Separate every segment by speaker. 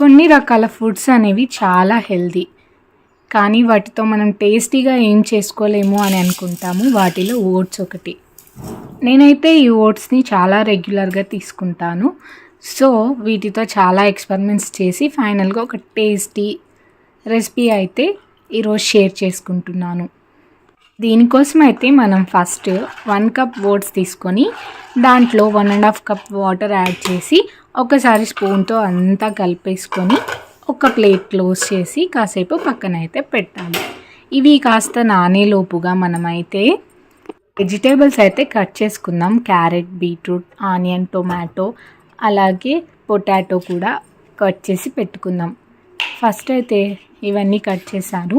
Speaker 1: కొన్ని రకాల ఫుడ్స్ అనేవి చాలా హెల్తీ, కానీ వాటితో మనం టేస్టీగా ఏం చేసుకోలేము అని అనుకుంటాము. వాటిలో ఓట్స్ ఒకటి. నేనైతే ఈ ఓట్స్ని చాలా రెగ్యులర్గా తీసుకుంటాను. సో వీటితో చాలా ఎక్స్పెరిమెంట్స్ చేసి ఫైనల్గా ఒక టేస్టీ రెసిపీ అయితే ఈరోజు షేర్ చేసుకుంటున్నాను. దీనికోసం అయితే మనం ఫస్ట్ 1 కప్ ఓట్స్ తీసుకొని దాంట్లో 1.5 కప్ వాటర్ యాడ్ చేసి ఒకసారి స్పూన్తో అంతా కలిపేసుకొని ఒక ప్లేట్ క్లోజ్ చేసి కాసేపు పక్కన అయితే పెట్టాలి. ఇవి కాస్త నానేలోపుగా మనమైతే వెజిటేబుల్స్ అయితే కట్ చేసుకుందాం. క్యారెట్, బీట్రూట్, ఆనియన్, టొమాటో, అలాగే పొటాటో కూడా కట్ చేసి పెట్టుకుందాం. ఫస్ట్ అయితే ఇవన్నీ కట్ చేశాను.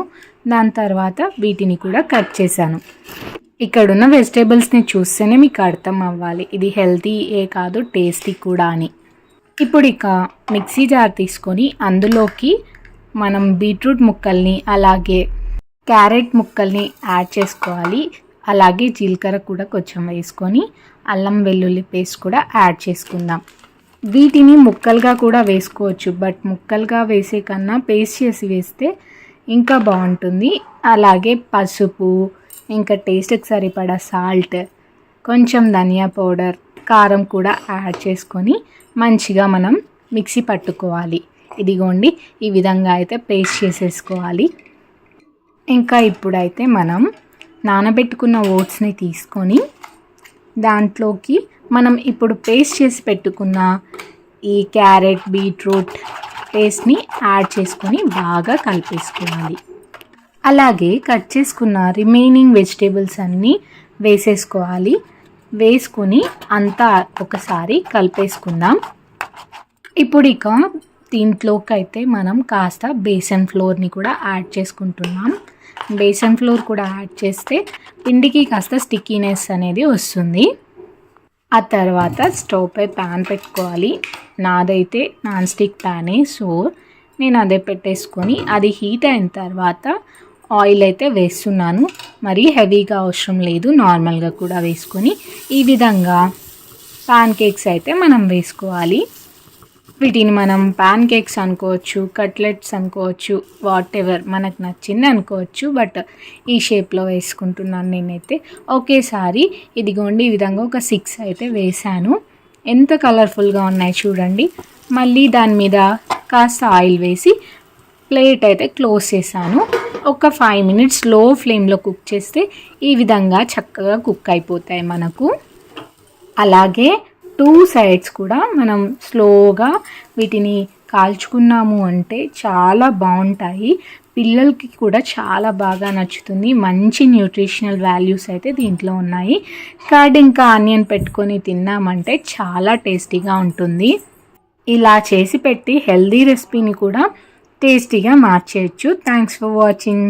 Speaker 1: దాని తర్వాత వీటిని కూడా కట్ చేశాను. ఇక్కడున్న వెజిటేబుల్స్ని చూస్తేనే మీకు అర్థం అవ్వాలి ఇది హెల్తీ ఏ కాదు టేస్టీ కూడా అని. ఇప్పుడు ఇక మిక్సీ జార్ తీసుకొని అందులోకి మనం బీట్రూట్ ముక్కల్ని అలాగే క్యారెట్ ముక్కల్ని యాడ్ చేసుకోవాలి. అలాగే జీలకర్ర కూడా కొంచెం వేసుకొని అల్లం వెల్లుల్లి పేస్ట్ కూడా యాడ్ చేసుకుందాం. వీటిని ముక్కలుగా కూడా వేసుకోవచ్చు, బట్ ముక్కలుగా వేసే కన్నా పేస్ట్ చేసి వేస్తే ఇంకా బాగుంటుంది. అలాగే పసుపు, ఇంకా టేస్ట్కి సరిపడా సాల్ట్, కొంచెం ధనియా పౌడర్, కారం కూడా యాడ్ చేసుకొని మంచిగా మనం మిక్సీ పట్టుకోవాలి. ఇదిగోండి ఈ విధంగా అయితే పేస్ట్ చేసేసుకోవాలి. ఇంకా ఇప్పుడైతే మనం నానబెట్టుకున్న ఓట్స్ని తీసుకొని దాంట్లోకి మనం ఇప్పుడు పేస్ట్ చేసి పెట్టుకున్న ఈ క్యారెట్, బీట్రూట్ పేస్ట్ని యాడ్ చేసుకొని బాగా కలిపేసుకోవాలి. అలాగే కట్ చేసుకున్న రిమైనింగ్ వెజిటేబుల్స్ అన్నీ వేసేసుకోవాలి. వేసుకొని అంతా ఒకసారి కలిపేసుకుందాం. ఇప్పుడు ఇక దీంట్లోకి అయితే మనం కాస్త బేసన్ ఫ్లోర్ని కూడా యాడ్ చేసుకుంటున్నాం. బేసన్ ఫ్లోర్ కూడా యాడ్ చేస్తే పిండికి కాస్త స్టిక్కీనెస్ అనేది వస్తుంది. ఆ తర్వాత స్టవ్ పై ప్యాన్ పెట్టుకోవాలి. నాదైతే నాన్ స్టిక్ ప్యానే, సో నేను అదే పెట్టేసుకొని అది హీట్ అయిన తర్వాత ఆయిల్ అయితే వేస్తున్నాను. మరీ హెవీగా అవసరం లేదు, నార్మల్గా కూడా వేసుకొని ఈ విధంగా ప్యాన్ కేక్స్ అయితే మనం వేసుకోవాలి. వీటిని మనం ప్యాన్ కేక్స్ అనుకోవచ్చు, కట్లెట్స్ అనుకోవచ్చు, వాట్ ఎవర్ మనకు నచ్చింది అనుకోవచ్చు, బట్ ఈ షేప్లో వేసుకుంటున్నాను నేనైతే. ఒకేసారి ఇదిగోండి ఈ విధంగా ఒక 6 అయితే వేసాను. ఎంత కలర్ఫుల్గా ఉన్నాయి చూడండి. మళ్ళీ దాని మీద కాస్త ఆయిల్ వేసి ప్లేట్ అయితే క్లోజ్ చేశాను. ఒక 5 మినిట్స్ లో ఫ్లేమ్లో కుక్ చేస్తే ఈ విధంగా చక్కగా కుక్ అయిపోతాయి మనకు. అలాగే 2 సైడ్స్ కూడా మనం స్లోగా వీటిని కాల్చుకున్నాము అంటే చాలా బాగుంటాయి. పిల్లలకి కూడా చాలా బాగా నచ్చుతుంది. మంచి న్యూట్రిషనల్ వాల్యూస్ అయితే దీంట్లో ఉన్నాయి. కర్డ్ ఇంకా ఆనియన్ పెట్టుకొని తిన్నామంటే చాలా టేస్టీగా ఉంటుంది. ఇలా చేసి పెట్టి హెల్దీ రెసిపీని కూడా టేస్టీగా మార్చేయచ్చు. Thanks for watching.